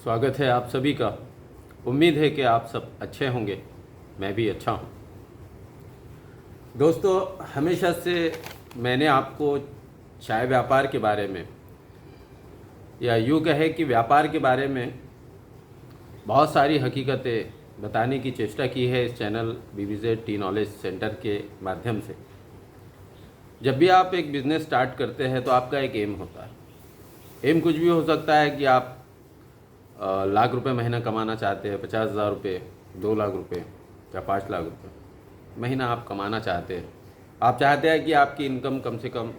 स्वागत है आप सभी का। उम्मीद है कि आप सब अच्छे होंगे, मैं भी अच्छा हूँ। दोस्तों, हमेशा से मैंने आपको चाय व्यापार के बारे में या यूँ कहे कि व्यापार के बारे में बहुत सारी हकीकतें बताने की चेष्टा की है इस channel BBZ T knowledge centre के माध्यम से। जब भी आप एक बिज़नेस स्टार्ट करते हैं तो आपका एक एम होता है। एम कुछ भी हो सकता है कि आप लाख रुपए महीना कमाना चाहते हैं, 50,000 रुपये, 2 लाख रुपये या 5 लाख रुपये महीना आप कमाना चाहते हैं। आप चाहते हैं कि आपकी इनकम कम से कम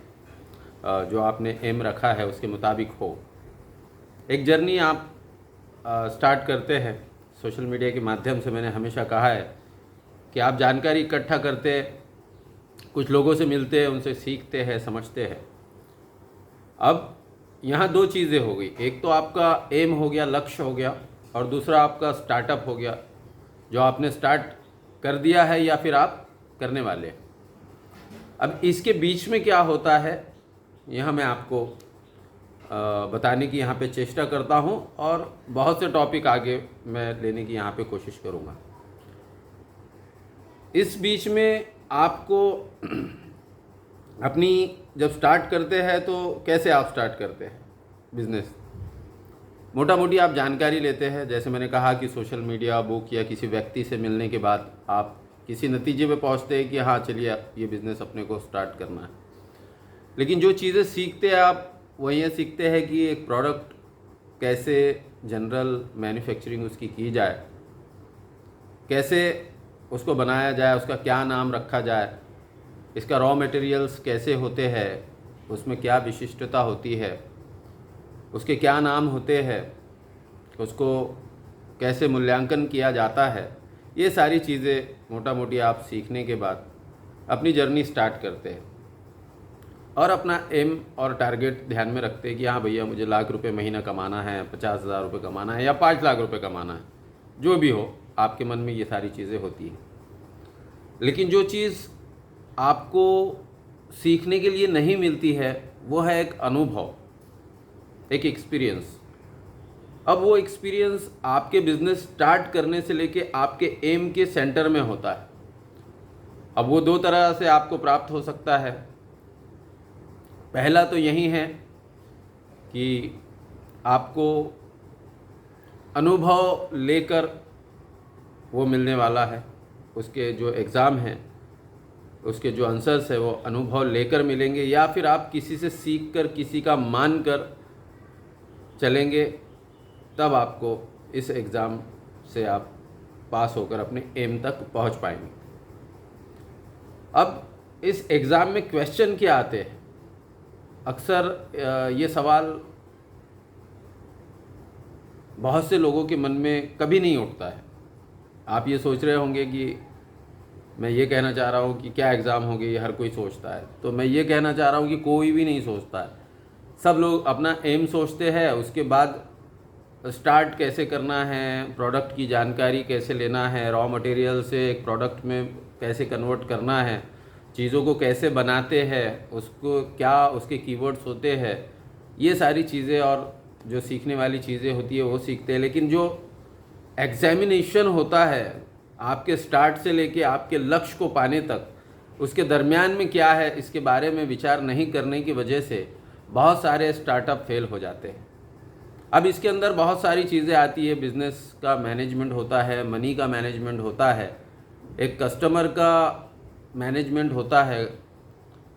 जो आपने एम रखा है उसके मुताबिक हो। एक जर्नी आप स्टार्ट करते हैं सोशल मीडिया के माध्यम से। मैंने हमेशा कहा है कि आप जानकारी इकट्ठा करते हैं, कुछ लोगों से मिलते हैं, उनसे सीखते हैं, समझते हैं। अब यहाँ दो चीज़ें हो गई, एक तो आपका एम हो गया, लक्ष्य हो गया, और दूसरा आपका स्टार्टअप हो गया जो आपने स्टार्ट कर दिया है या फिर आप करने वाले हैं। अब इसके बीच में क्या होता है यह मैं आपको बताने की यहाँ पे चेष्टा करता हूँ, और बहुत से टॉपिक आगे मैं लेने की यहाँ पे कोशिश करूँगा। इस बीच में आपको अपनी जब स्टार्ट करते हैं तो कैसे आप स्टार्ट करते हैं बिज़नेस, मोटा मोटी आप जानकारी लेते हैं। जैसे मैंने कहा कि सोशल मीडिया, बुक या किसी व्यक्ति से मिलने के बाद आप किसी नतीजे पे पहुंचते हैं कि हाँ चलिए ये बिज़नेस अपने को स्टार्ट करना है। लेकिन जो चीज़ें सीखते हैं आप वो ये सीखते हैं कि एक प्रोडक्ट कैसे जनरल मैन्युफैक्चरिंग उसकी की जाए, कैसे उसको बनाया जाए, उसका क्या नाम रखा जाए, इसका रॉ मटेरियल्स कैसे होते हैं, उसमें क्या विशिष्टता होती है, उसके क्या नाम होते हैं, उसको कैसे मूल्यांकन किया जाता है। ये सारी चीज़ें मोटा मोटी आप सीखने के बाद अपनी जर्नी स्टार्ट करते हैं और अपना एम और टारगेट ध्यान में रखते हैं कि हाँ भैया मुझे लाख रुपए महीना कमाना है, 50,000 रुपये कमाना है या 5 लाख रुपए कमाना है, जो भी हो आपके मन में ये सारी चीज़ें होती हैं। लेकिन जो चीज़ आपको सीखने के लिए नहीं मिलती है वो है एक अनुभव, एक एक्सपीरियंस। अब वो एक्सपीरियंस आपके बिजनेस स्टार्ट करने से लेके आपके एम के सेंटर में होता है। अब वो दो तरह से आपको प्राप्त हो सकता है। पहला तो यही है कि आपको अनुभव लेकर वो मिलने वाला है, उसके जो एग्ज़ाम हैं उसके जो आंसर्स है वो अनुभव लेकर मिलेंगे, या फिर आप किसी से सीख कर, किसी का मान कर चलेंगे, तब आपको इस एग्ज़ाम से आप पास होकर अपने एम तक पहुंच पाएंगे। अब इस एग्ज़ाम में क्वेश्चन क्या आते हैं, अक्सर ये सवाल बहुत से लोगों के मन में कभी नहीं उठता है। आप ये सोच रहे होंगे कि मैं ये कहना चाह रहा हूँ कि क्या एग्ज़ाम होगी, ये हर कोई सोचता है। तो मैं ये कहना चाह रहा हूँ कि कोई भी नहीं सोचता है। सब लोग अपना एम सोचते हैं, उसके बाद स्टार्ट कैसे करना है, प्रोडक्ट की जानकारी कैसे लेना है, रॉ मटेरियल से एक प्रोडक्ट में कैसे कन्वर्ट करना है, चीज़ों को कैसे बनाते हैं, उसको क्या उसके कीवर्ड्स होते हैं, ये सारी चीज़ें और जो सीखने वाली चीज़ें होती है वो सीखते हैं। लेकिन जो एग्जामिनेशन होता है आपके स्टार्ट से लेके आपके लक्ष्य को पाने तक, उसके दरमियान में क्या है इसके बारे में विचार नहीं करने की वजह से बहुत सारे स्टार्टअप फेल हो जाते हैं। अब इसके अंदर बहुत सारी चीज़ें आती है। बिज़नेस का मैनेजमेंट होता है, मनी का मैनेजमेंट होता है, एक कस्टमर का मैनेजमेंट होता है,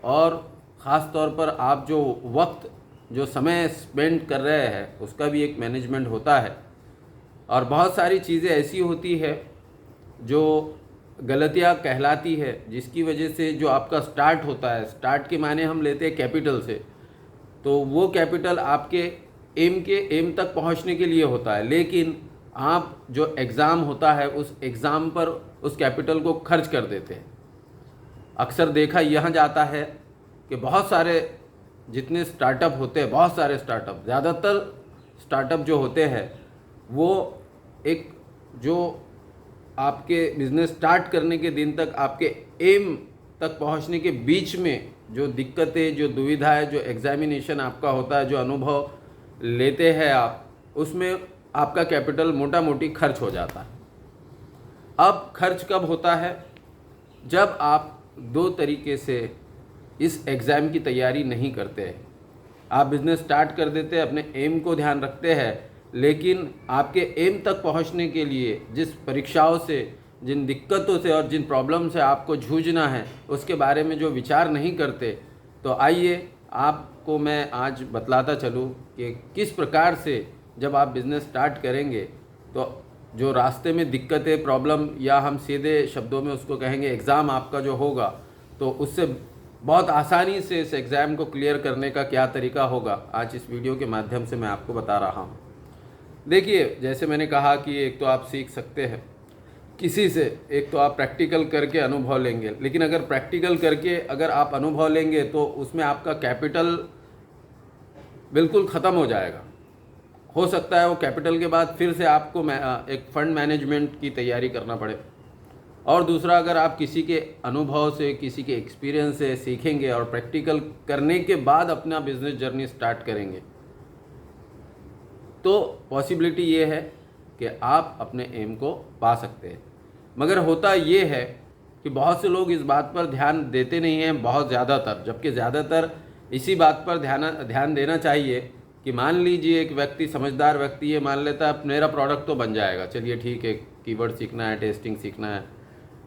और ख़ास तौर पर आप जो वक्त, जो समय स्पेंड कर रहे हैं उसका भी एक मैनेजमेंट होता है। और बहुत सारी चीज़ें ऐसी होती है जो गलतियाँ कहलाती है, जिसकी वजह से जो आपका स्टार्ट होता है, स्टार्ट के माने हम लेते हैं कैपिटल से, तो वो कैपिटल आपके एम तक पहुंचने के लिए होता है। लेकिन आप जो एग्ज़ाम होता है उस एग्ज़ाम पर उस कैपिटल को खर्च कर देते हैं। अक्सर देखा यह जाता है कि बहुत सारे जितने स्टार्टअप होते हैं, बहुत सारे स्टार्टअप, ज़्यादातर स्टार्टअप जो होते हैं वो एक जो आपके बिज़नेस स्टार्ट करने के दिन तक आपके एम तक पहुंचने के बीच में जो दिक्कतें, जो दुविधाएं, जो एग्जामिनेशन आपका होता है, जो अनुभव लेते हैं आप, उसमें आपका कैपिटल मोटा मोटी खर्च हो जाता है। अब खर्च कब होता है? जब आप दो तरीके से इस एग्ज़ाम की तैयारी नहीं करते हैं। आप बिज़नेस स्टार्ट कर देते हैं, अपने एम को ध्यान रखते हैं, लेकिन आपके एम तक पहुंचने के लिए जिस परीक्षाओं से, जिन दिक्कतों से और जिन प्रॉब्लम से आपको जूझना है, उसके बारे में जो विचार नहीं करते, तो आइए आपको मैं आज बतलाता चलूँ कि किस प्रकार से जब आप बिज़नेस स्टार्ट करेंगे तो जो रास्ते में दिक्कतें, प्रॉब्लम, या हम सीधे शब्दों में उसको कहेंगे एग्ज़ाम आपका जो होगा, तो उससे बहुत आसानी से इस एग्ज़ाम को क्लियर करने का क्या तरीका होगा, आज इस वीडियो के माध्यम से मैं आपको बता रहा हूँ। देखिए, जैसे मैंने कहा कि एक तो आप सीख सकते हैं किसी से, एक तो आप प्रैक्टिकल करके अनुभव लेंगे, लेकिन अगर प्रैक्टिकल करके अगर आप अनुभव लेंगे तो उसमें आपका कैपिटल बिल्कुल ख़त्म हो जाएगा। हो सकता है वो कैपिटल के बाद फिर से आपको एक फ़ंड मैनेजमेंट की तैयारी करना पड़े। और दूसरा, अगर आप किसी के अनुभव से, किसी के एक्सपीरियंस से सीखेंगे और प्रैक्टिकल करने के बाद अपना बिजनेस जर्नी स्टार्ट करेंगे, तो पॉसिबिलिटी ये है कि आप अपने एम को पा सकते हैं। मगर होता ये है कि बहुत से लोग इस बात पर ध्यान देते नहीं हैं, बहुत ज़्यादातर, जबकि ज़्यादातर इसी बात पर ध्यान देना चाहिए कि मान लीजिए एक व्यक्ति, समझदार व्यक्ति ये मान लेता है मेरा प्रोडक्ट तो बन जाएगा, चलिए ठीक है, कीवर्ड सीखना है, टेस्टिंग सीखना है,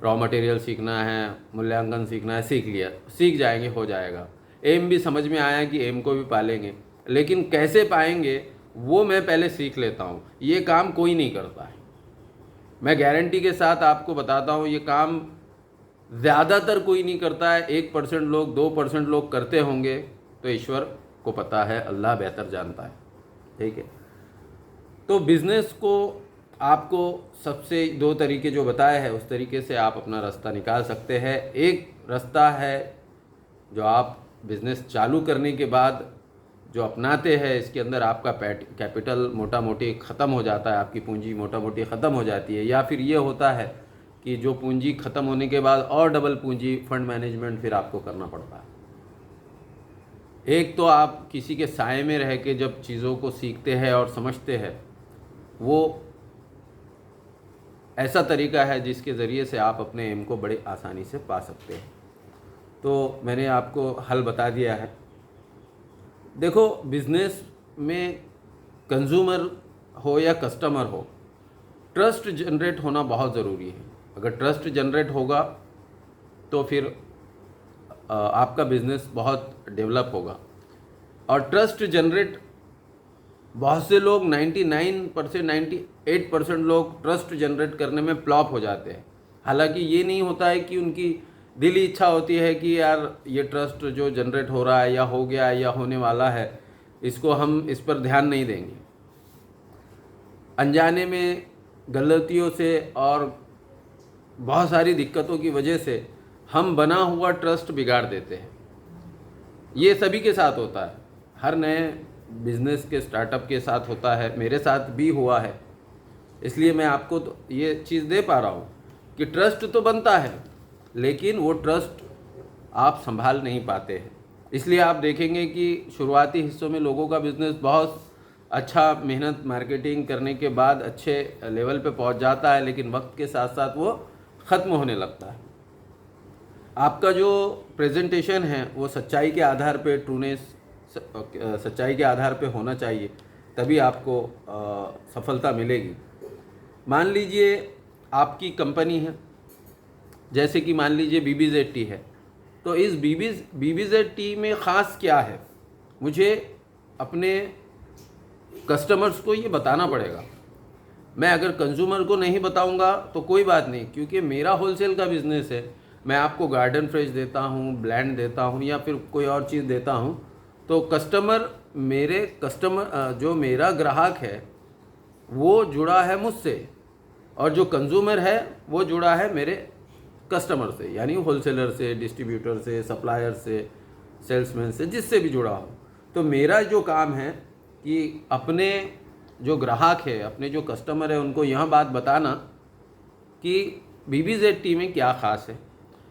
रॉ मटेरियल सीखना है, मूल्यांकन सीखना है, सीख लिया, सीख जाएंगे, हो जाएगा। एम भी समझ में आया कि एम को भी पालेंगे, लेकिन कैसे पाएंगे वो मैं पहले सीख लेता हूँ। ये काम कोई नहीं करता है, मैं गारंटी के साथ आपको बताता हूँ, ये काम ज़्यादातर कोई नहीं करता है। 1% लोग, 2% लोग करते होंगे, तो ईश्वर को पता है, अल्लाह बेहतर जानता है, ठीक है। तो बिज़नेस को आपको सबसे दो तरीके जो बताए हैं उस तरीके से आप अपना रास्ता निकाल सकते हैं। एक रास्ता है जो आप बिज़नेस चालू करने के बाद जो अपनाते हैं, इसके अंदर आपका कैपिटल मोटा मोटी ख़त्म हो जाता है, आपकी पूंजी मोटा मोटी ख़त्म हो जाती है, या फिर ये होता है कि जो पूंजी ख़त्म होने के बाद और डबल पूंजी, फंड मैनेजमेंट फिर आपको करना पड़ता है। एक तो आप किसी के साए में रह के जब चीज़ों को सीखते हैं और समझते हैं, वो ऐसा तरीका है जिसके ज़रिए से आप अपने एम को बड़े आसानी से पा सकते हैं। तो मैंने आपको हल बता दिया है। देखो, बिज़नेस में कंज्यूमर हो या कस्टमर हो, ट्रस्ट जनरेट होना बहुत ज़रूरी है। अगर ट्रस्ट जनरेट होगा तो फिर आपका बिज़नेस बहुत डेवलप होगा। और ट्रस्ट जनरेट, बहुत से लोग 99%, 98% लोग ट्रस्ट जनरेट करने में फ्लॉप हो जाते हैं। हालांकि ये नहीं होता है कि उनकी दिली इच्छा होती है कि यार ये ट्रस्ट जो जनरेट हो रहा है या हो गया है या होने वाला है, इसको हम इस पर ध्यान नहीं देंगे। अनजाने में, गलतियों से और बहुत सारी दिक्कतों की वजह से हम बना हुआ ट्रस्ट बिगाड़ देते हैं। ये सभी के साथ होता है, हर नए बिज़नेस के स्टार्टअप के साथ होता है, मेरे साथ भी हुआ है। इसलिए मैं आपको तो ये चीज़ दे पा रहा हूँ कि ट्रस्ट तो बनता है, लेकिन वो ट्रस्ट आप संभाल नहीं पाते हैं। इसलिए आप देखेंगे कि शुरुआती हिस्सों में लोगों का बिज़नेस बहुत अच्छा, मेहनत मार्केटिंग करने के बाद अच्छे लेवल पे पहुंच जाता है, लेकिन वक्त के साथ साथ वो ख़त्म होने लगता है। आपका जो प्रेजेंटेशन है वो सच्चाई के आधार पे, ट्रूनेस, सच्चाई के आधार पे होना चाहिए, तभी आपको सफलता मिलेगी। मान लीजिए आपकी कंपनी है, जैसे कि मान लीजिए BBZ है, तो इस BBZ में ख़ास क्या है, मुझे अपने कस्टमर्स को ये बताना पड़ेगा। मैं अगर कंज्यूमर को नहीं बताऊंगा तो कोई बात नहीं, क्योंकि मेरा होलसेल का बिज़नेस है, मैं आपको गार्डन फ्रेश देता हूँ, ब्लेंड देता हूँ, या फिर कोई और चीज़ देता हूँ, तो कस्टमर जो मेरा ग्राहक है वो जुड़ा है मुझसे, और जो कंज्यूमर है वो जुड़ा है मेरे कस्टमर से, यानी होलसेलर से, डिस्ट्रीब्यूटर से, सप्लायर से, सेल्समैन से, जिससे भी जुड़ा हो। तो मेरा जो काम है कि अपने जो ग्राहक है, अपने जो कस्टमर है, उनको यह बात बताना कि BBZ में क्या ख़ास है,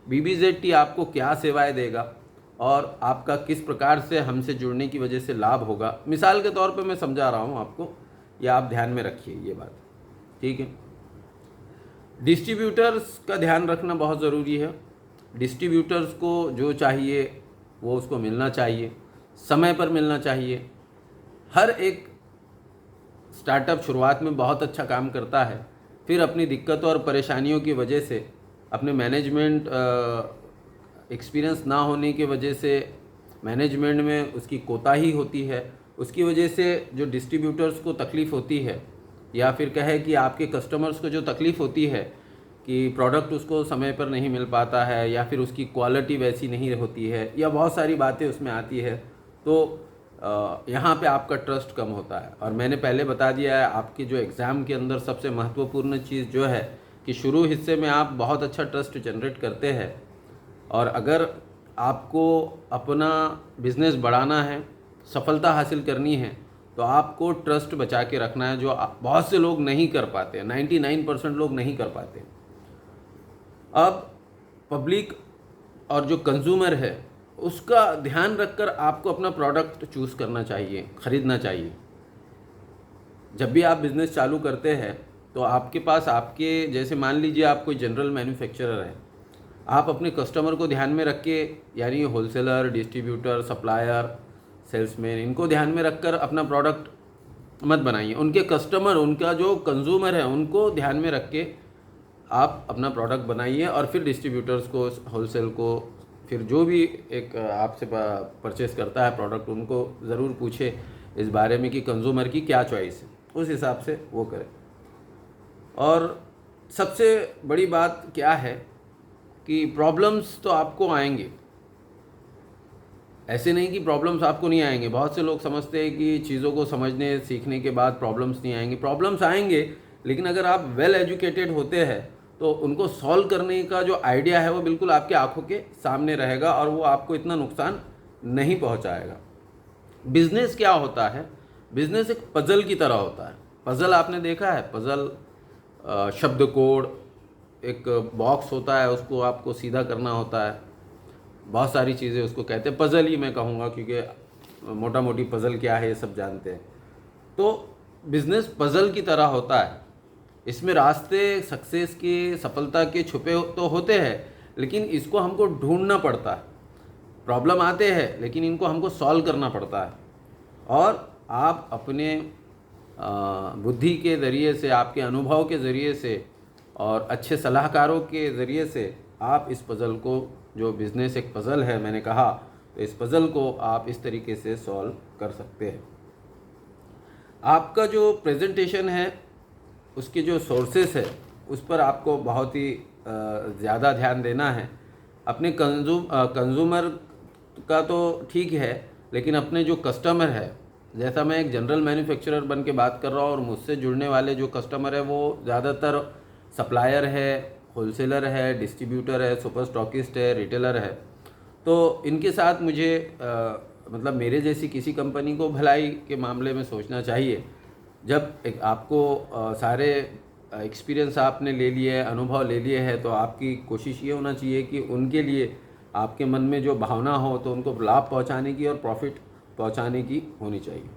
BBZ आपको क्या सेवाएं देगा, और आपका किस प्रकार से हमसे जुड़ने की वजह से लाभ होगा। मिसाल के तौर पे मैं समझा रहा हूँ आपको ये आप ध्यान में रखिए ये बात, ठीक है। डिस्ट्रीब्यूटर्स का ध्यान रखना बहुत ज़रूरी है। डिस्ट्रीब्यूटर्स को जो चाहिए वो उसको मिलना चाहिए, समय पर मिलना चाहिए। हर एक स्टार्टअप शुरुआत में बहुत अच्छा काम करता है, फिर अपनी दिक्कतों और परेशानियों की वजह से, अपने मैनेजमेंट एक्सपीरियंस ना होने की वजह से, मैनेजमेंट में उसकी कोताही होती है, उसकी वजह से जो डिस्ट्रीब्यूटर्स को तकलीफ़ होती है, या फिर कहे कि आपके कस्टमर्स को जो तकलीफ़ होती है कि प्रोडक्ट उसको समय पर नहीं मिल पाता है, या फिर उसकी क्वालिटी वैसी नहीं होती है, या बहुत सारी बातें उसमें आती है, तो यहाँ पे आपका ट्रस्ट कम होता है। और मैंने पहले बता दिया है, आपकी जो एग्ज़ाम के अंदर सबसे महत्वपूर्ण चीज़ जो है कि शुरू हिस्से में आप बहुत अच्छा ट्रस्ट जनरेट करते हैं, और अगर आपको अपना बिज़नेस बढ़ाना है, सफलता हासिल करनी है, तो आपको ट्रस्ट बचा के रखना है, जो बहुत से लोग नहीं कर पाते, 99% लोग नहीं कर पाते। अब पब्लिक और जो कंज्यूमर है उसका ध्यान रखकर आपको अपना प्रोडक्ट चूज़ करना चाहिए, ख़रीदना चाहिए। जब भी आप बिज़नेस चालू करते हैं तो आपके पास, आपके जैसे मान लीजिए आप कोई जनरल मैन्युफैक्चरर है, आप अपने कस्टमर को ध्यान में रख के, यानी होलसेलर, डिस्ट्रीब्यूटर, सप्लायर, सेल्समैन, इनको ध्यान में रखकर अपना प्रोडक्ट मत बनाइए। उनके कस्टमर, उनका जो कंज्यूमर है, उनको ध्यान में रख के आप अपना प्रोडक्ट बनाइए, और फिर डिस्ट्रीब्यूटर्स को, होलसेल को, फिर जो भी एक आपसे परचेस करता है प्रोडक्ट, उनको ज़रूर पूछे इस बारे में कि कंज्यूमर की क्या चॉइस है, उस हिसाब से वो करें। और सबसे बड़ी बात क्या है कि प्रॉब्लम्स तो आपको आएंगे, ऐसे नहीं कि प्रॉब्लम्स आपको नहीं आएंगे। बहुत से लोग समझते हैं कि चीज़ों को समझने सीखने के बाद प्रॉब्लम्स नहीं आएंगे। प्रॉब्लम्स आएंगे, लेकिन अगर आप वेल एजुकेटेड होते हैं तो उनको सॉल्व करने का जो आइडिया है वो बिल्कुल आपके आंखों के सामने रहेगा, और वो आपको इतना नुकसान नहीं पहुंचाएगा। बिजनेस क्या होता है? बिजनेस एक पजल की तरह होता है। पजल आपने देखा है? पजल शब्द कोड, एक बॉक्स होता है, उसको आपको सीधा करना होता है, बहुत सारी चीज़ें उसको कहते हैं पजल ही मैं कहूँगा, क्योंकि मोटा मोटी पजल क्या है ये सब जानते हैं। तो बिजनेस पजल की तरह होता है, इसमें रास्ते सक्सेस के, सफलता के छुपे तो होते हैं, लेकिन इसको हमको ढूंढना पड़ता है। प्रॉब्लम आते हैं लेकिन इनको हमको सॉल्व करना पड़ता है, और आप अपने बुद्धि के ज़रिए से, आपके अनुभव के ज़रिए से, और अच्छे सलाहकारों के ज़रिए से आप इस पज़ल को, जो बिज़नेस एक पज़ल है मैंने कहा, तो इस पज़ल को आप इस तरीके से सॉल्व कर सकते हैं। आपका जो प्रेजेंटेशन है, उसके जो सोर्सेस है, उस पर आपको बहुत ही ज़्यादा ध्यान देना है। अपने कंज्यूमर का तो ठीक है, लेकिन अपने जो कस्टमर है, जैसा मैं एक जनरल मैन्युफैक्चरर बन के बात कर रहा हूँ, और मुझसे जुड़ने वाले जो कस्टमर है वो ज़्यादातर सप्लायर है, होलसेलर है, डिस्ट्रीब्यूटर है, सुपर स्टॉकिस्ट है, रिटेलर है। तो इनके साथ मुझे मतलब मेरे जैसी किसी कंपनी को भलाई के मामले में सोचना चाहिए। जब एक आपको सारे एक्सपीरियंस आपने ले लिए, अनुभव ले लिए है, तो आपकी कोशिश ये होना चाहिए कि उनके लिए आपके मन में जो भावना हो, तो उनको लाभ पहुंचाने की और प्रॉफिट पहुंचाने की होनी चाहिए।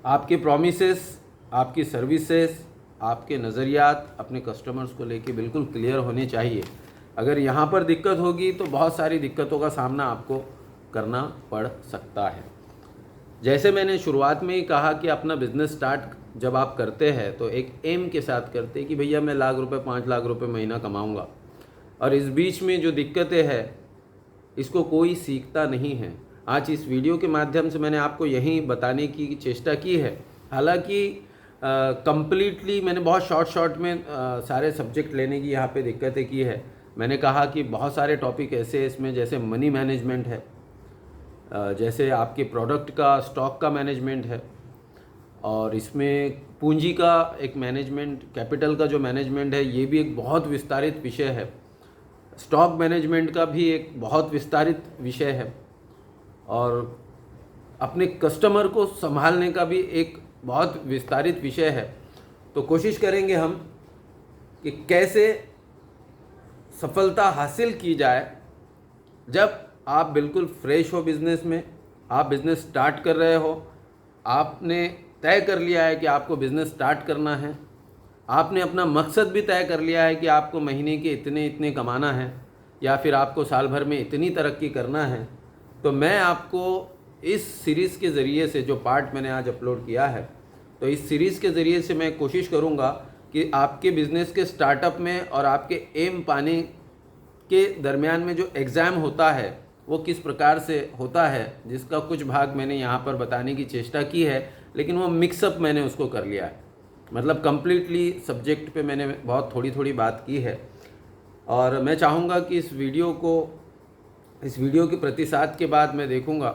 आपके प्रॉमिसेस, आपकी सर्विसेज, आपके नज़रियात अपने कस्टमर्स को लेके बिल्कुल क्लियर होने चाहिए। अगर यहाँ पर दिक्कत होगी तो बहुत सारी दिक्कतों का सामना आपको करना पड़ सकता है। जैसे मैंने शुरुआत में ही कहा कि अपना बिज़नेस स्टार्ट जब आप करते हैं तो एक एम के साथ करते हैं कि भैया मैं लाख रुपए, 5 लाख रुपए महीना कमाऊंगा, और इस बीच में जो दिक्कतें हैं इसको कोई सीखता नहीं है। आज इस वीडियो के माध्यम से मैंने आपको यही बताने की चेष्टा की है। हालांकि कंप्लीटली मैंने बहुत शॉर्ट में सारे सब्जेक्ट लेने की यहाँ पे दिक्कतें की है। मैंने कहा कि बहुत सारे टॉपिक ऐसे इसमें, जैसे मनी मैनेजमेंट है, जैसे आपके प्रोडक्ट का, स्टॉक का मैनेजमेंट है, और इसमें पूंजी का एक मैनेजमेंट, कैपिटल का जो मैनेजमेंट है, ये भी एक बहुत विस्तारित विषय है। स्टॉक मैनेजमेंट का भी एक बहुत विस्तारित विषय है, और अपने कस्टमर को संभालने का भी एक बहुत विस्तारित विषय है। तो कोशिश करेंगे हम कि कैसे सफलता हासिल की जाए। जब आप बिल्कुल फ्रेश हो बिज़नेस में, आप बिज़नेस स्टार्ट कर रहे हो, आपने तय कर लिया है कि आपको बिज़नेस स्टार्ट करना है, आपने अपना मकसद भी तय कर लिया है कि आपको महीने के इतने इतने कमाना है या फिर आपको साल भर में इतनी तरक्की करना है, तो मैं आपको इस सीरीज़ के ज़रिए से, जो पार्ट मैंने आज अपलोड किया है, तो इस सीरीज़ के ज़रिए से मैं कोशिश करूँगा कि आपके बिज़नेस के स्टार्टअप में और आपके एम पाने के दरमियान में जो एग्ज़ाम होता है वो किस प्रकार से होता है, जिसका कुछ भाग मैंने यहाँ पर बताने की चेष्टा की है, लेकिन वो मिक्सअप मैंने उसको कर लिया है। मतलब कम्प्लीटली सब्जेक्ट पे मैंने बहुत थोड़ी थोड़ी बात की है। और मैं चाहूँगा कि इस वीडियो के प्रतिसाद के बाद मैं देखूँगा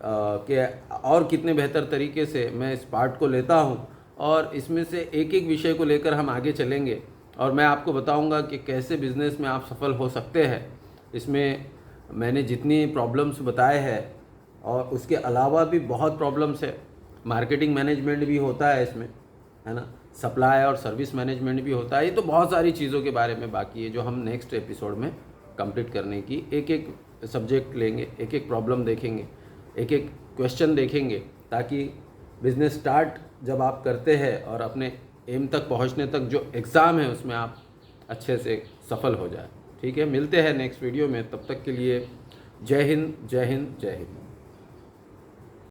कि और कितने बेहतर तरीके से मैं इस पार्ट को लेता हूँ, और इसमें से एक एक विषय को लेकर हम आगे चलेंगे और मैं आपको बताऊँगा कि कैसे बिज़नेस में आप सफल हो सकते हैं। इसमें मैंने जितनी प्रॉब्लम्स बताए हैं और उसके अलावा भी बहुत प्रॉब्लम्स है, मार्केटिंग मैनेजमेंट भी होता है इसमें, है ना, सप्लाई और सर्विस मैनेजमेंट भी होता है। ये तो बहुत सारी चीज़ों के बारे में बाकी है जो हम नेक्स्ट एपिसोड में कंप्लीट करने की, एक एक सब्जेक्ट लेंगे, एक एक प्रॉब्लम देखेंगे, एक एक क्वेश्चन देखेंगे, ताकि बिज़नेस स्टार्ट जब आप करते हैं और अपने एम तक पहुंचने तक जो एग्ज़ाम है उसमें आप अच्छे से सफल हो जाए। ठीक है, मिलते हैं नेक्स्ट वीडियो में, तब तक के लिए जय हिंद, जय हिंद, जय हिंद।